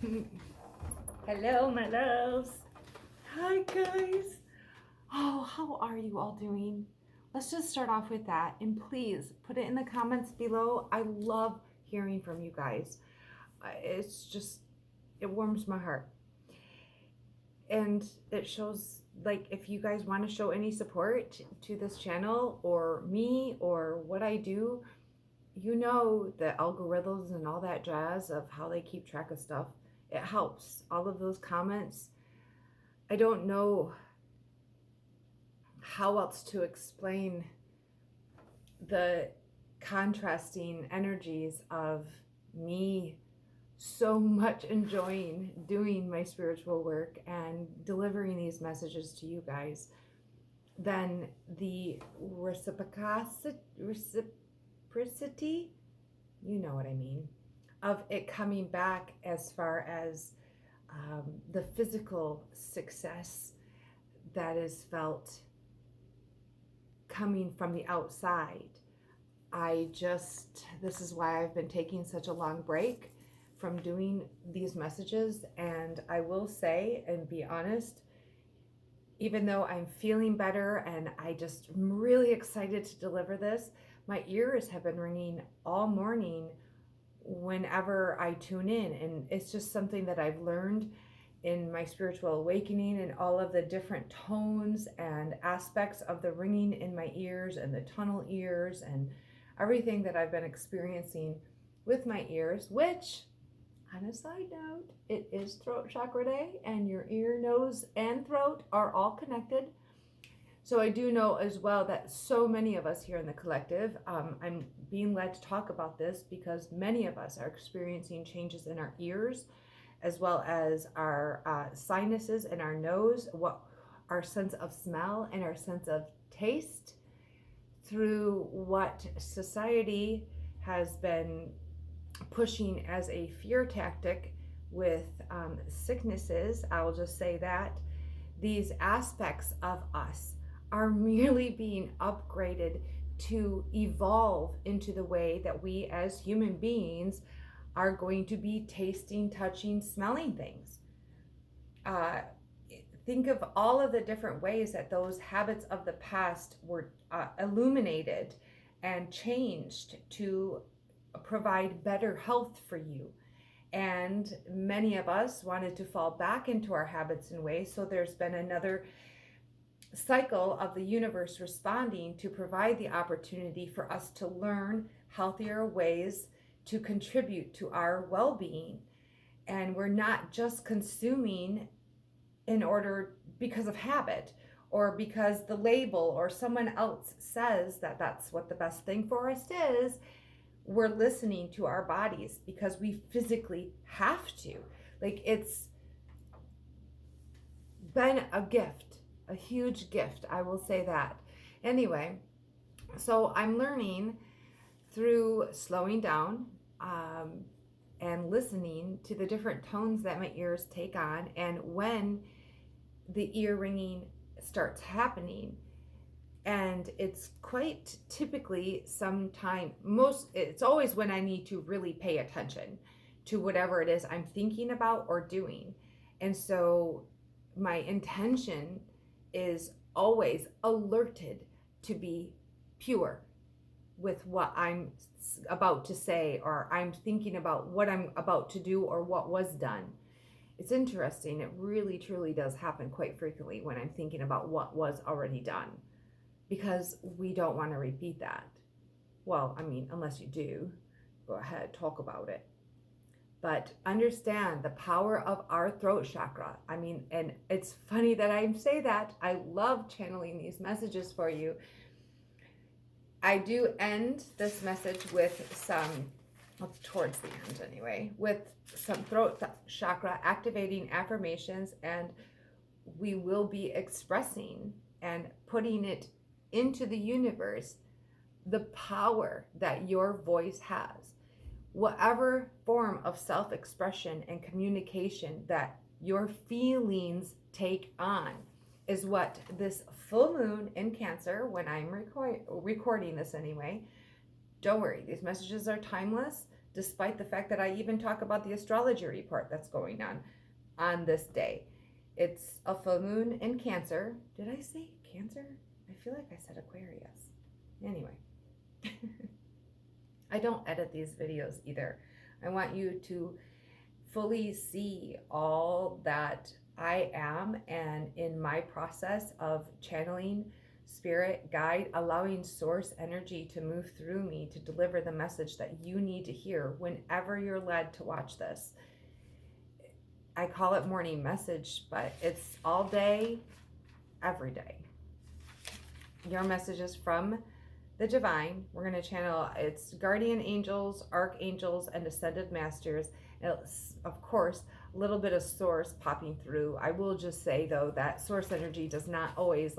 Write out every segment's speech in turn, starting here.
Hello, my loves. Hi, guys. Oh, how are you all doing? Let's just start off with that. And please put it in the comments below. I love hearing from you guys. It's just, it warms my heart. And it shows, like, if you guys want to show any support to this channel or me or what I do, you know the algorithms and all that jazz of how they keep track of stuff. It helps. All of those comments. I don't know how else to explain the contrasting energies of me so much enjoying doing my spiritual work and delivering these messages to you guys than the reciprocity, you know what I mean, of it coming back as far as the physical success that is felt coming from the outside. This is why I've been taking such a long break from doing these messages. And I will say and be honest, even though I'm feeling better and I just am really excited to deliver this, my ears have been ringing all morning whenever I tune in. And it's just something that I've learned in my spiritual awakening and all of the different tones and aspects of the ringing in my ears and the tunnel ears and everything that I've been experiencing with my ears, which, on a side note, it is throat chakra day and your ear, nose, and throat are all connected. So I do know as well that so many of us here in the collective, I'm being led to talk about this because many of us are experiencing changes in our ears as well as our sinuses and our nose, what our sense of smell and our sense of taste through what society has been pushing as a fear tactic with sicknesses. I'll just say that these aspects of us are merely being upgraded to evolve into the way that we as human beings are going to be tasting, touching, smelling things. Think of all of the different ways that those habits of the past were illuminated and changed to provide better health for you. And many of us wanted to fall back into our habits and ways. So there's been another cycle of the universe responding to provide the opportunity for us to learn healthier ways to contribute to our well-being. And we're not just consuming in order because of habit or because the label or someone else says that that's what the best thing for us is. We're listening to our bodies because we physically have to. Like, it's been a gift, a huge gift, I will say that. Anyway, so I'm learning through slowing down and listening to the different tones that my ears take on, and when the ear ringing starts happening. And it's quite typically it's always when I need to really pay attention to whatever it is I'm thinking about or doing. And so my intention is always alerted to be pure with what I'm about to say, or I'm thinking about what I'm about to do or what was done. It's interesting. It really, truly does happen quite frequently when I'm thinking about what was already done, because we don't want to repeat that. Well, I mean, unless you do, go ahead, talk about it. But understand the power of our throat chakra. I mean, and it's funny that I say that. I love channeling these messages for you. I do end this message with some, towards the end anyway, with some throat chakra activating affirmations, and we will be expressing and putting it into the universe the power that your voice has. Whatever form of self-expression and communication that your feelings take on is what this full moon in Cancer, when I'm recording this anyway, don't worry, these messages are timeless. despite the fact that I even talk about the astrology report that's going on this day. It's a full moon in Cancer. Did I say Cancer? I feel like I said Aquarius. Anyway, I don't edit these videos either. I want you to fully see all that I am, and in my process of channeling spirit guide, allowing source energy to move through me to deliver the message that you need to hear whenever you're led to watch this. I call it morning message, but it's all day, every day. Your messages from the divine. We're going to channel its guardian angels, archangels, and ascended masters. It's, of course, a little bit of source popping through. I will just say, though, that source energy does not always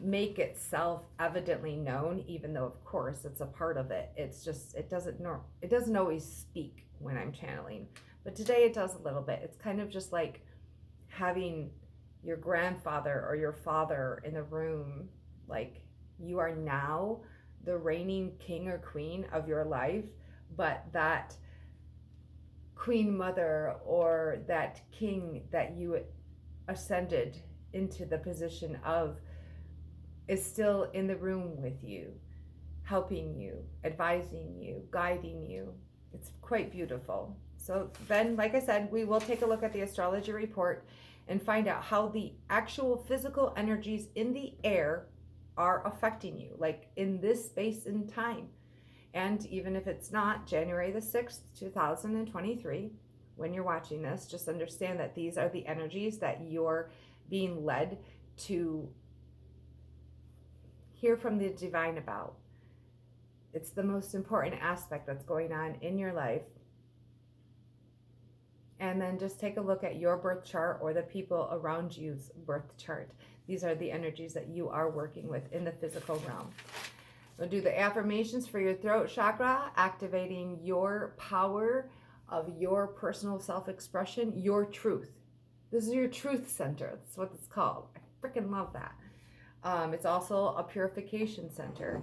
make itself evidently known, even though, of course, it's a part of it. It's just, it doesn't always speak when I'm channeling. But today it does a little bit. It's kind of just like having your grandfather or your father in the room. Like, you are now the reigning king or queen of your life, but that queen mother or that king that you ascended into the position of is still in the room with you, helping you, advising you, guiding you. It's quite beautiful. So then, like I said, we will take a look at the astrology report and find out how the actual physical energies in the air are affecting you, like in this space and time. And even if it's not January the 6th, 2023, when you're watching this, just understand that these are the energies that you're being led to hear from the divine about. It's the most important aspect that's going on in your life. And then just take a look at your birth chart or the people around you's birth chart. These are the energies that you are working with in the physical realm. We'll do the affirmations for your throat chakra, activating your power of your personal self-expression, your truth. This is your truth center. That's what it's called. I freaking love that. It's also a purification center.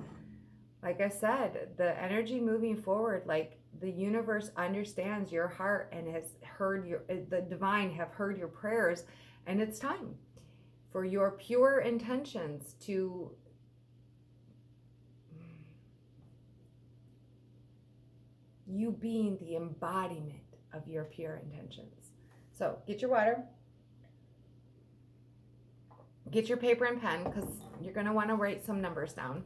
Like I said, the energy moving forward, like the universe understands your heart and has heard the divine have heard your prayers, and it's time for your pure intentions to you being the embodiment of your pure intentions. So get your water, get your paper and pen, because you're going to want to write some numbers down.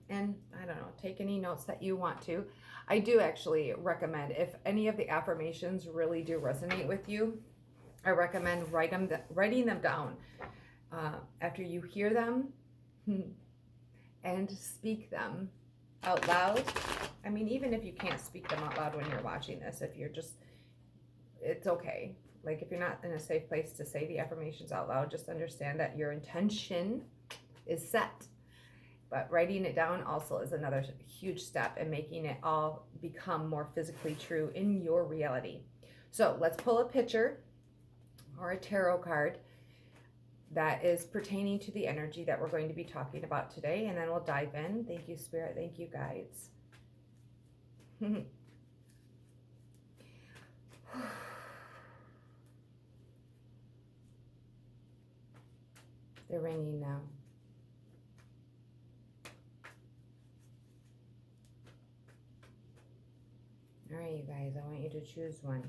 And I don't know, take any notes that you want to. I do actually recommend, if any of the affirmations really do resonate with you, I recommend writing them down after you hear them and speak them out loud. I mean, even if you can't speak them out loud when you're watching this, if you're just, it's okay. Like, if you're not in a safe place to say the affirmations out loud, just understand that your intention is set. But writing it down also is another huge step in making it all become more physically true in your reality. So let's pull a picture or a tarot card that is pertaining to the energy that we're going to be talking about today, and then we'll dive in. Thank you, Spirit. Thank you, guides. They're ringing now. All right, you guys, I want you to choose one.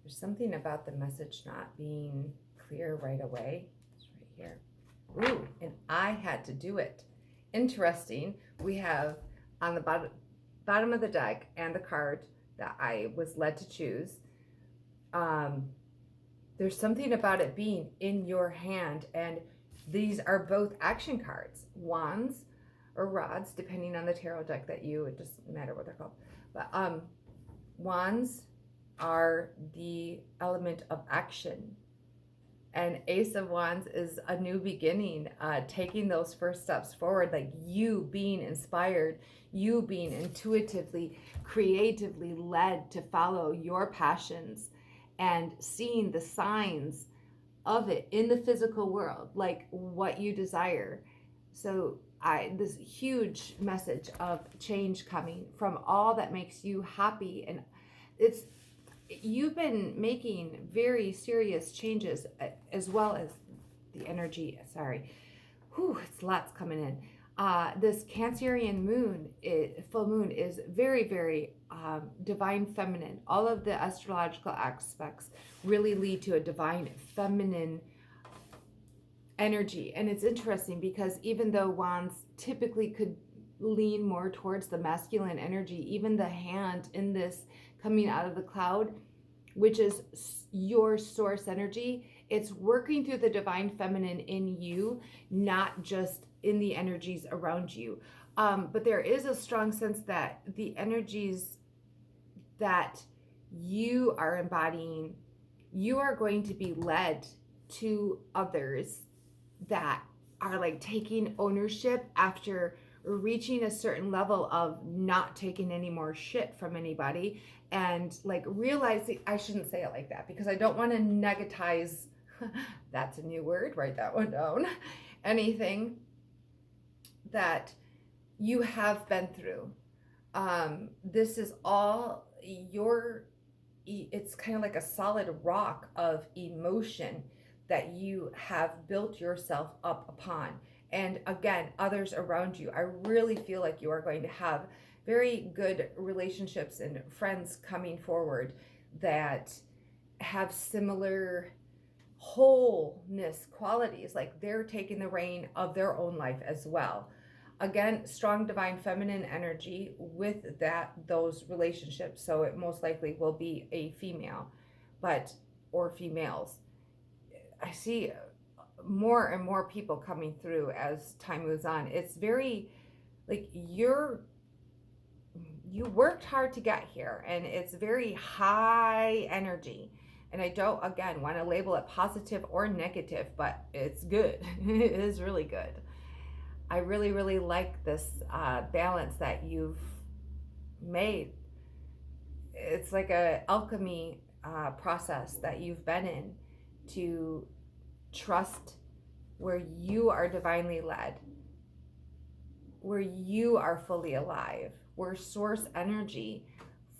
There's something about the message not being clear right away. It's right here. Ooh, and I had to do it. Interesting. We have on the bottom of the deck and the card that I was led to choose. There's something about it being in your hand, and these are both action cards, wands or rods, depending on the tarot deck that it doesn't matter what they're called. But wands are the element of action, and Ace of Wands is a new beginning, taking those first steps forward, like you being inspired, you being intuitively, creatively led to follow your passions and seeing the signs of it in the physical world, like what you desire. So this huge message of change coming from all that makes you happy and it's you've been making very serious changes, as well as the energy. Sorry, it's lots coming in. This Cancerian moon, full moon, is very, very divine feminine. All of the astrological aspects really lead to a divine feminine energy. And it's interesting because even though wands typically could lean more towards the masculine energy, even the hand in this coming out of the cloud, which is your source energy, it's working through the divine feminine in you, not just in the energies around you. But there is a strong sense that the energies that you are embodying, you are going to be led to others that are like taking ownership after reaching a certain level of not taking any more shit from anybody, and like realizing, I shouldn't say it like that because I don't want to negatize that's a new word, write that one down, anything that you have been through. This is all it's kind of like a solid rock of emotion that you have built yourself up upon. And again, others around you, I really feel like you are going to have very good relationships and friends coming forward that have similar wholeness qualities, like they're taking the reign of their own life as well. Again, strong divine feminine energy with those relationships, so it most likely will be a female, or females. I see more and more people coming through as time moves on. It's very like you worked hard to get here, and it's very high energy. And I don't, again, want to label it positive or negative, but it's good. It is really good. I really, really like this balance that you've made. It's like a alchemy process that you've been in to trust where you are divinely led, where you are fully alive, where source energy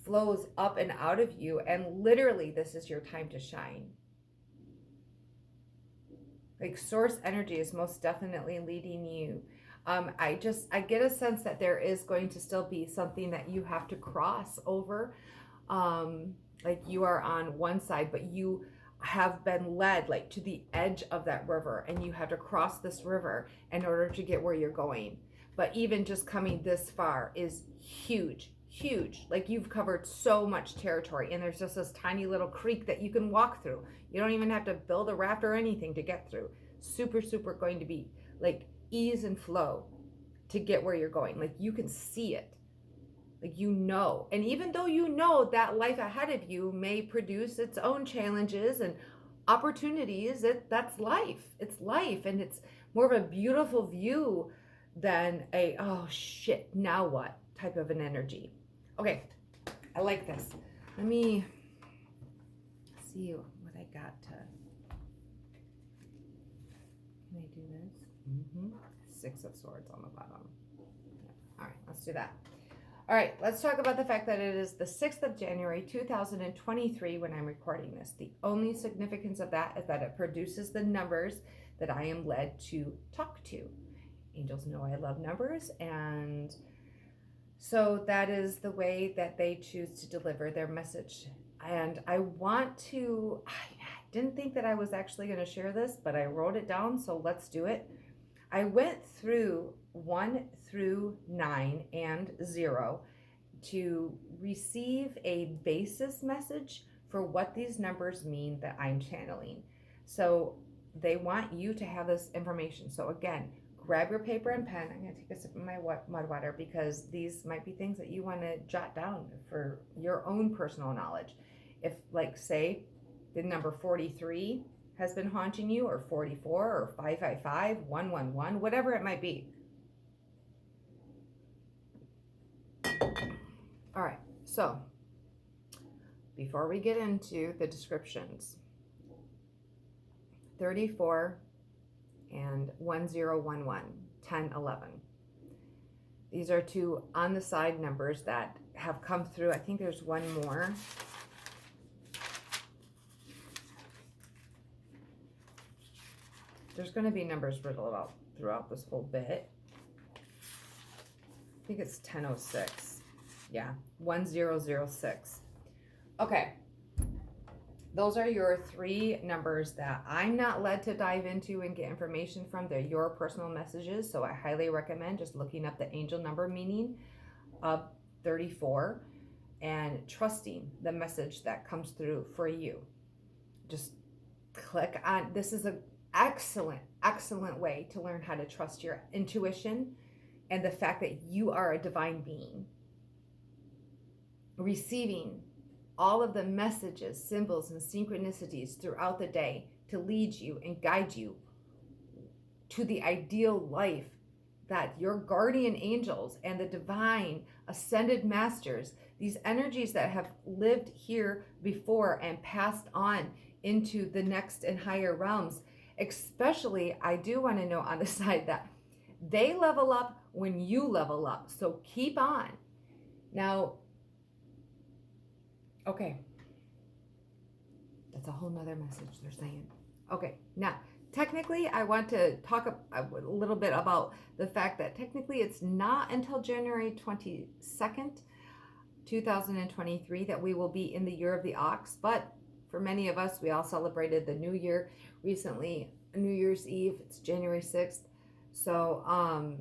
flows up and out of you, and literally this is your time to shine. Like source energy is most definitely leading you. I get a sense that there is going to still be something that you have to cross over. Like you are on one side, but you have been led like to the edge of that river, and you have to cross this river in order to get where you're going. But even just coming this far is huge. Like you've covered so much territory, and there's just this tiny little creek that you can walk through. You don't even have to build a raft or anything to get through. Super going to be like ease and flow to get where you're going. Like you can see it, like and even though that life ahead of you may produce its own challenges and opportunities, that's life. It's life, and it's more of a beautiful view than a oh shit, now what type of an energy. Okay, I like this. Let me see what I got to. Can I do this? 6 of Swords on the bottom. Yeah. All right, let's do that. All right, let's talk about the fact that it is the 6th of January, 2023 when I'm recording this. The only significance of that is that it produces the numbers that I am led to talk to. Angels know I love numbers, and so that is the way that they choose to deliver their message. And I didn't think that I was actually going to share this, but I wrote it down, so let's do it. I went through 1 through 9 and 0 to receive a basis message for what these numbers mean that I'm channeling. So they want you to have this information. So again, grab your paper and pen. I'm going to take a sip of my mud water because these might be things that you want to jot down for your own personal knowledge. If, like, say, the number 43 has been haunting you, or 44, or 555, 111, whatever it might be. All right, so before we get into the descriptions, 34 and 1011, 1011. These are two on the side numbers that have come through. I think there's one more. There's going to be numbers riddled out throughout this whole bit. I think it's 1006. Yeah, 1006. Okay. Those are your 3 numbers that I'm not led to dive into and get information from. They're your personal messages. So I highly recommend just looking up the angel number meaning of 34 and trusting the message that comes through for you. Just click on, this is an excellent way to learn how to trust your intuition and the fact that you are a divine being. Receiving all of the messages, symbols, and synchronicities throughout the day to lead you and guide you to the ideal life that your guardian angels and the divine ascended masters, these energies that have lived here before and passed on into the next and higher realms. Especially, I do want to note on the side that they level up when you level up. So keep on. Now, okay. That's a whole nother message they're saying. Okay, now, technically, I want to talk a little bit about the fact that technically it's not until January 22nd, 2023 that we will be in the year of the ox. But for many of us, we all celebrated the new year recently, New Year's Eve. It's January 6th. So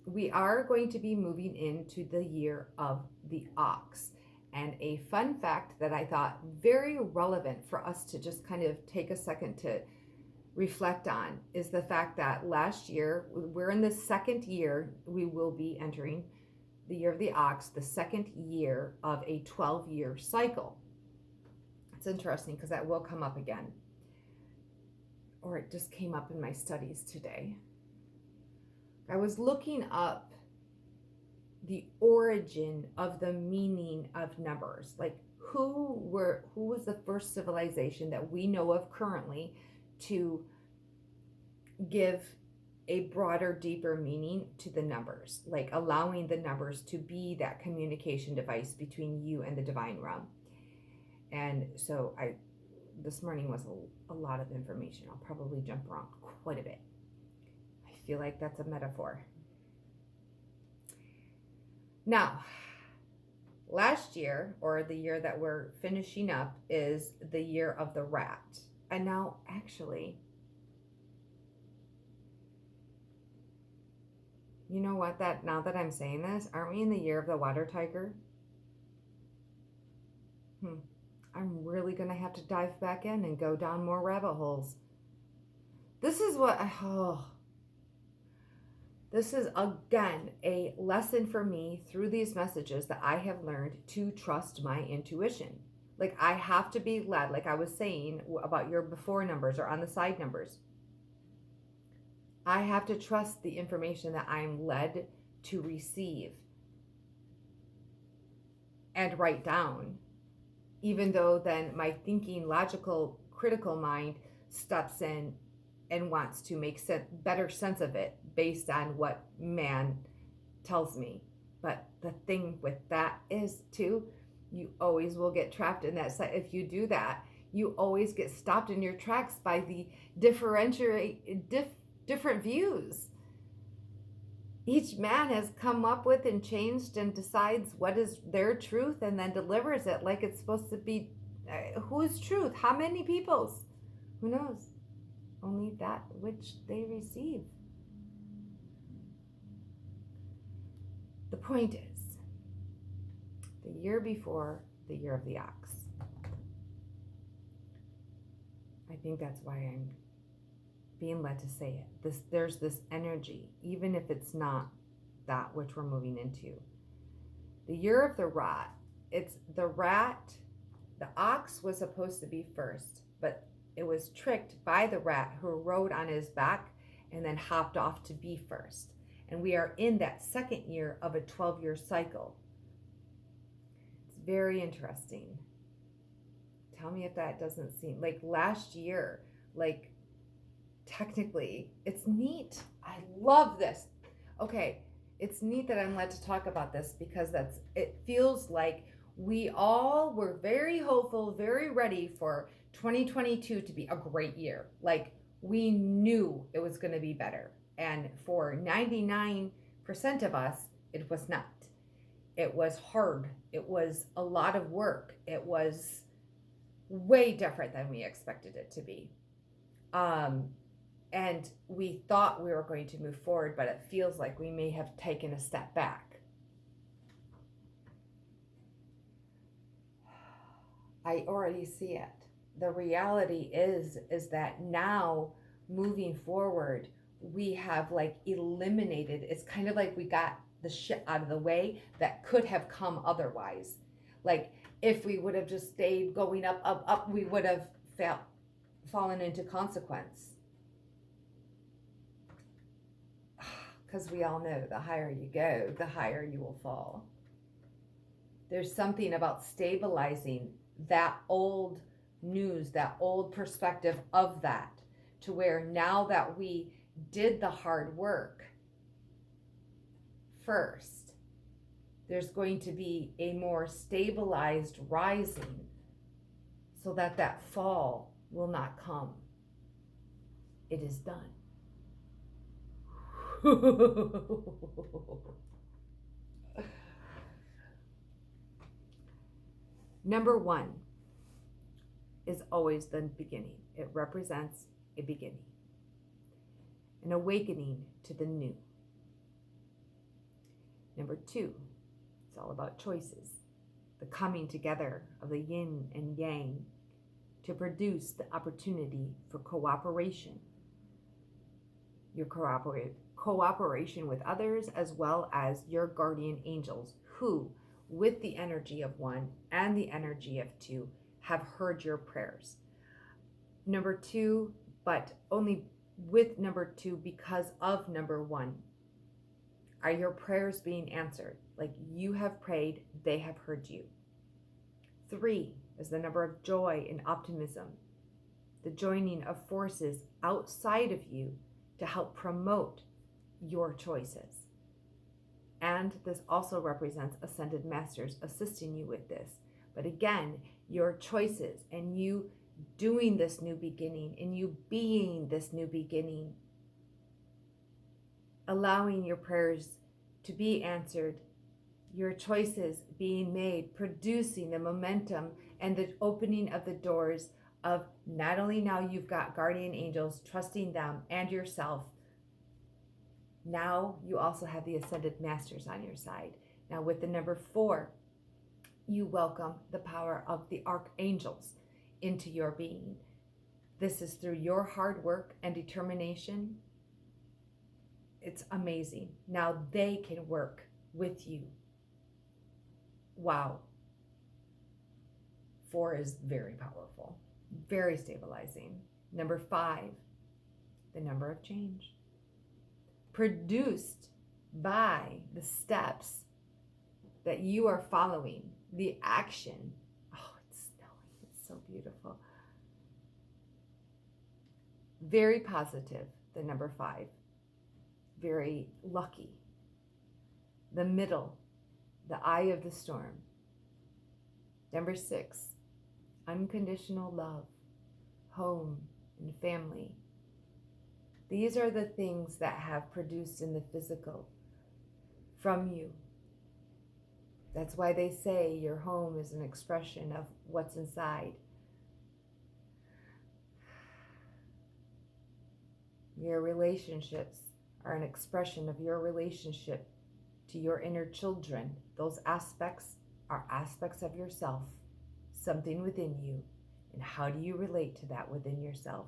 we are going to be moving into the year of the ox. And a fun fact that I thought very relevant for us to just kind of take a second to reflect on is the fact that last year, we're in the second year, we will be entering the year of the ox, the second year of a 12-year cycle. It's interesting because that will come up again. Or it just came up in my studies today. I was looking up the origin of the meaning of numbers. Like who was the first civilization that we know of currently to give a broader, deeper meaning to the numbers, like allowing the numbers to be that communication device between you and the divine realm. And so this morning was a lot of information. I'll probably jump around quite a bit. I feel like that's a metaphor. Now, last year, or the year that we're finishing up, is the year of the rat. And now, actually, you know what, now that I'm saying this, aren't we in the year of the water tiger? I'm really going to have to dive back in and go down more rabbit holes. This is what, this is, again, a lesson for me through these messages that I have learned to trust my intuition. Like, I have to be led, like I was saying about your before numbers or on the side numbers. I have to trust the information that I'm led to receive and write down, even though then my thinking, logical, critical mind steps in and wants to make better sense of it based on what man tells me. But the thing with that is, too, you always will get trapped in that. If you do that, you always get stopped in your tracks by the different views. Each man has come up with and changed and decides what is their truth and then delivers it like it's supposed to be. Whose truth? How many people's? Who knows? Only that which they receive. The point is, the year before the year of the ox. I think that's why I'm being led to say it. There's this energy, even if it's not that which we're moving into. The year of the rat. It's the rat. The ox was supposed to be first, but it was tricked by the rat who rode on his back and then hopped off to be first. And we are in that second year of a 12-year cycle. It's very interesting. Tell me if that doesn't seem like last year, like technically, it's neat. I love this. Okay, it's neat that I'm led to talk about this because it feels like we all were very hopeful, very ready for 2022 to be a great year. Like we knew it was going to be better. And for 99% of us, it was not. It was hard. It was a lot of work. It was way different than we expected it to be. And we thought we were going to move forward, but it feels like we may have taken a step back. I already see it. The reality is that now moving forward, we have like eliminated, it's kind of like we got the shit out of the way that could have come otherwise. Like if we would have just stayed going up, we would have fallen into consequence. Because we all know the higher you go, the higher you will fall. There's something about stabilizing that old news, that old perspective of that, to where now that we did the hard work first, there's going to be a more stabilized rising so that that fall will not come. It is done. Number 1 is always the beginning. It represents a beginning, an awakening to the new. Number 2, it's all about choices, the coming together of the yin and yang to produce the opportunity for cooperation. Your cooperation with others, as well as your guardian angels, who, with the energy of 1 and the energy of 2, have heard your prayers. Number 2, but only with number 2 because of number 1. Are your prayers being answered? Like you have prayed, they have heard you. 3 is the number of joy and optimism, the joining of forces outside of you to help promote your choices. And this also represents ascended masters assisting you with this. But again, your choices and you doing this new beginning and you being this new beginning, allowing your prayers to be answered, your choices being made, producing the momentum and the opening of the doors of not only now you've got guardian angels, trusting them and yourself, now you also have the ascended masters on your side. Now with the number 4, you welcome the power of the archangels into your being. This is through your hard work and determination. It's amazing. Now they can work with you. Wow. 4 is very powerful, very stabilizing. Number 5, the number of change, produced by the steps that you are following, the action. Oh, it's snowing. It's so beautiful. Very positive, the number 5. Very lucky. The middle, the eye of the storm. Number 6, unconditional love, home and family. These are the things that have produced in the physical from you. That's why they say your home is an expression of what's inside. Your relationships are an expression of your relationship to your inner children. Those aspects are aspects of yourself, something within you. And how do you relate to that within yourself?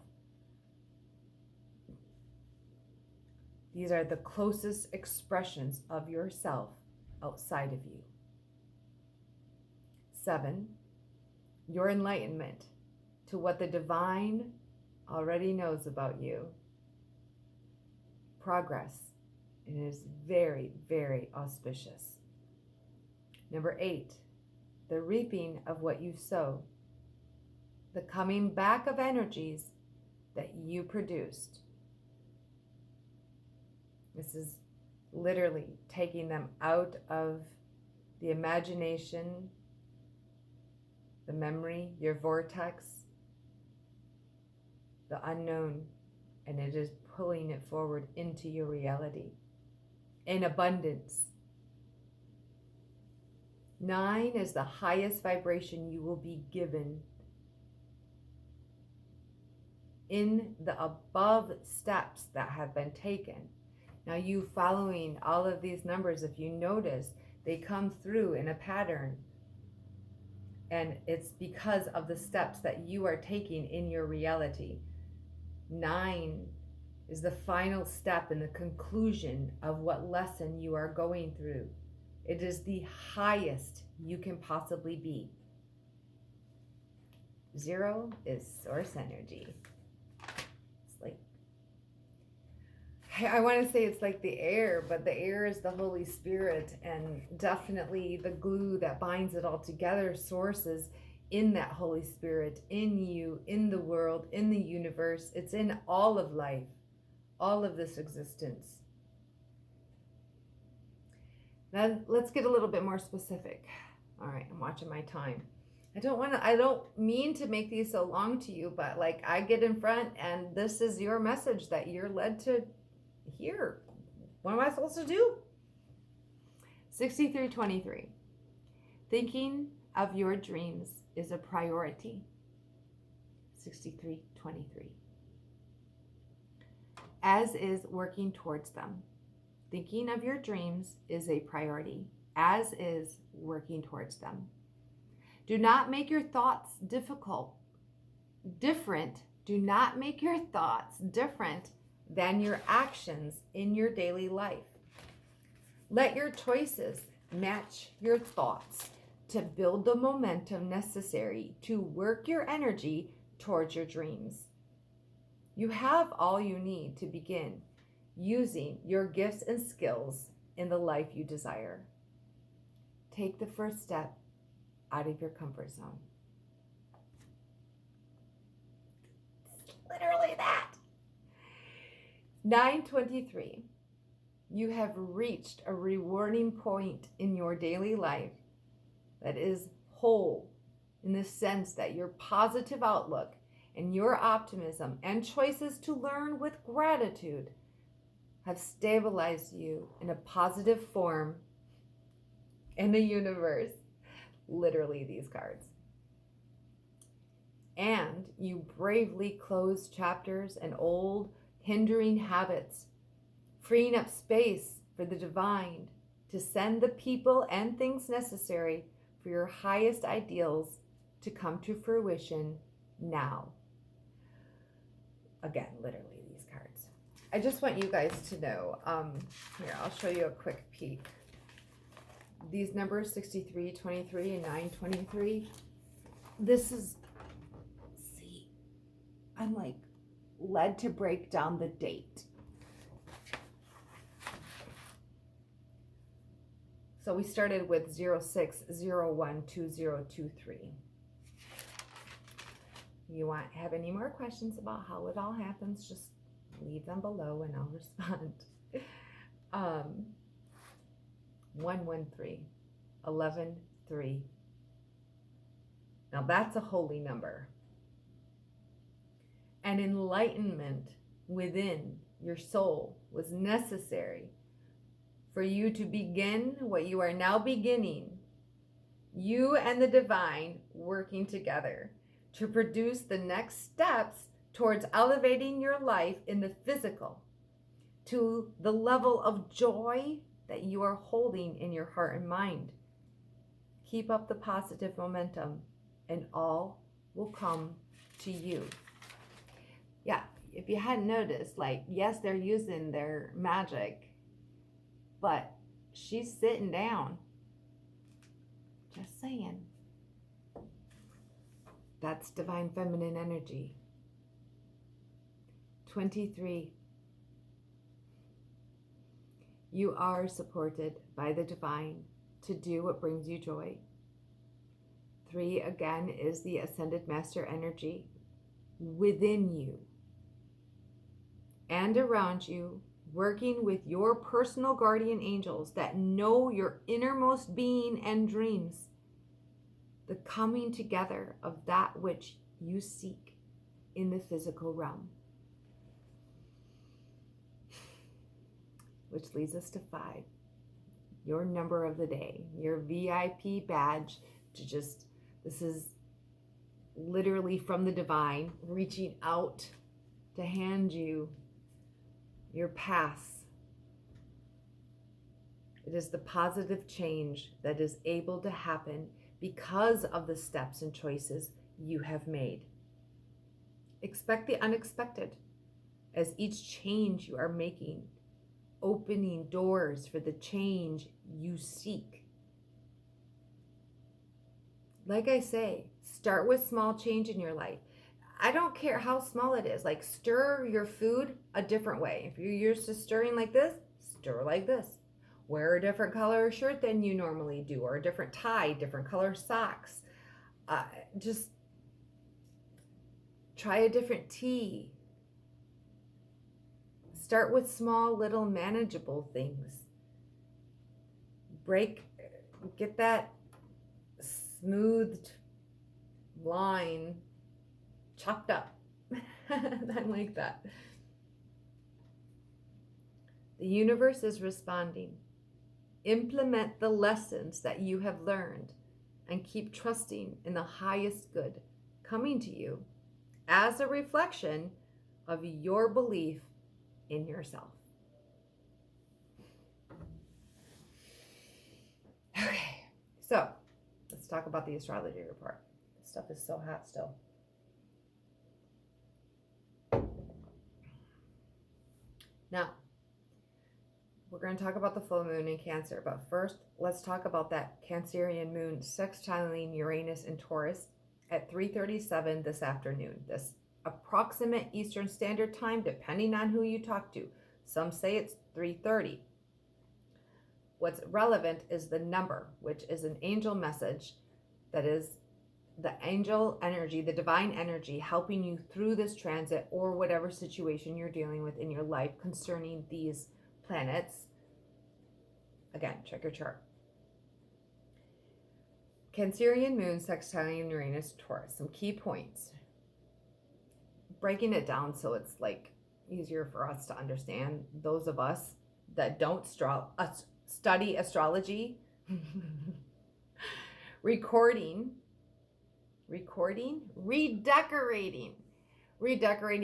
These are the closest expressions of yourself outside of you. 7, your enlightenment to what the divine already knows about you. Progress. It is very, very auspicious. Number 8, the reaping of what you sow. The coming back of energies that you produced. This is literally taking them out of the imagination, the memory, your vortex, the unknown, and it is pulling it forward into your reality in abundance. 9 is the highest vibration you will be given in the above steps that have been taken. Now, you following all of these numbers, if you notice, they come through in a pattern. And it's because of the steps that you are taking in your reality. 9 is the final step in the conclusion of what lesson you are going through. It is the highest you can possibly be. 0 is source energy. It's like, I want to say it's like the air, but the air is the Holy Spirit, and definitely the glue that binds it all together. Sources in that Holy Spirit, in you, in the world, in the universe. It's in all of life, all of this existence. Now let's get a little bit more specific. All right, I'm watching my time. I don't mean to make these so long to you, but like I get in front and this is your message that you're led to hear. What am I supposed to do? 6323. Thinking of your dreams is a priority. 6323. As is working towards them. Thinking of your dreams is a priority, as is working towards them. Do not make your thoughts different. Do not make your thoughts different than your actions in your daily life. Let your choices match your thoughts to build the momentum necessary to work your energy towards your dreams. You have all you need to begin using your gifts and skills in the life you desire. Take the first step out of your comfort zone. Literally that. 923. You have reached a rewarding point in your daily life that is whole in the sense that your positive outlook and your optimism and choices to learn with gratitude have stabilized you in a positive form in the universe. Literally these cards. And you bravely close chapters and old hindering habits, freeing up space for the divine to send the people and things necessary for your highest ideals to come to fruition now. Again, literally these cards. I just want you guys to know, here, I'll show you a quick peek. These numbers, 63, 23, and 923, this is, see, I'm like led to break down the date. So we started with 06012023. You have any more questions about how it all happens, just leave them below and I'll respond. 113, 11, 3. Now that's a holy number. And enlightenment within your soul was necessary for you to begin what you are now beginning, you and the divine working together to produce the next steps towards elevating your life in the physical to the level of joy that you are holding in your heart and mind. Keep up the positive momentum and all will come to you. Yeah, if you hadn't noticed, like, yes, they're using their magic, but she's sitting down. Just saying. That's divine feminine energy. 23. You are supported by the divine to do what brings you joy. 3, again, is the ascended master energy within you and around you, working with your personal guardian angels that know your innermost being and dreams, the coming together of that which you seek in the physical realm. Which leads us to 5, your number of the day, your VIP badge to just, this is literally from the divine, reaching out to hand you your pass. It is the positive change that is able to happen because of the steps and choices you have made. Expect the unexpected as each change you are making, opening doors for the change you seek. Like I say, start with small change in your life. I don't care how small it is. Like, stir your food a different way. If you're used to stirring like this, stir like this. Wear a different color shirt than you normally do, or a different tie, different color socks. Just try a different tea. Start with small, little, manageable things. Get that smoothed line chopped up. I like that. The universe is responding. Implement the lessons that you have learned and keep trusting in the highest good coming to you as a reflection of your belief in yourself. Okay, so let's talk about the astrology report. This stuff is so hot still. Now, we're going to talk about the full moon in Cancer, but first, let's talk about that Cancerian moon sextiling Uranus in Taurus at 3:37 this afternoon. This approximate Eastern Standard Time, depending on who you talk to. Some say it's 3:30. What's relevant is the number, which is an angel message that is the angel energy, the divine energy helping you through this transit or whatever situation you're dealing with in your life concerning these planets. Again, check your chart. Cancerian moon sextiling Uranus Taurus. Some key points. Breaking it down so it's like easier for us to understand. Those of us that don't study astrology. Redecorating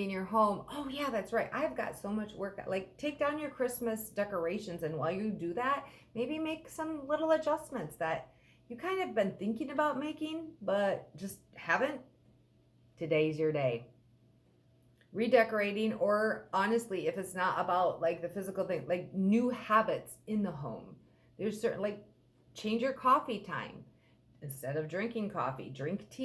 your home. Oh yeah, that's right. I've got so much work. Like, take down your Christmas decorations, and while you do that, maybe make some little adjustments that you kind of been thinking about making but just haven't. Today's your day. Redecorating, or honestly, if it's not about like the physical thing, like new habits in the home. There's certain, like, change your coffee time. Instead of drinking coffee, drink tea.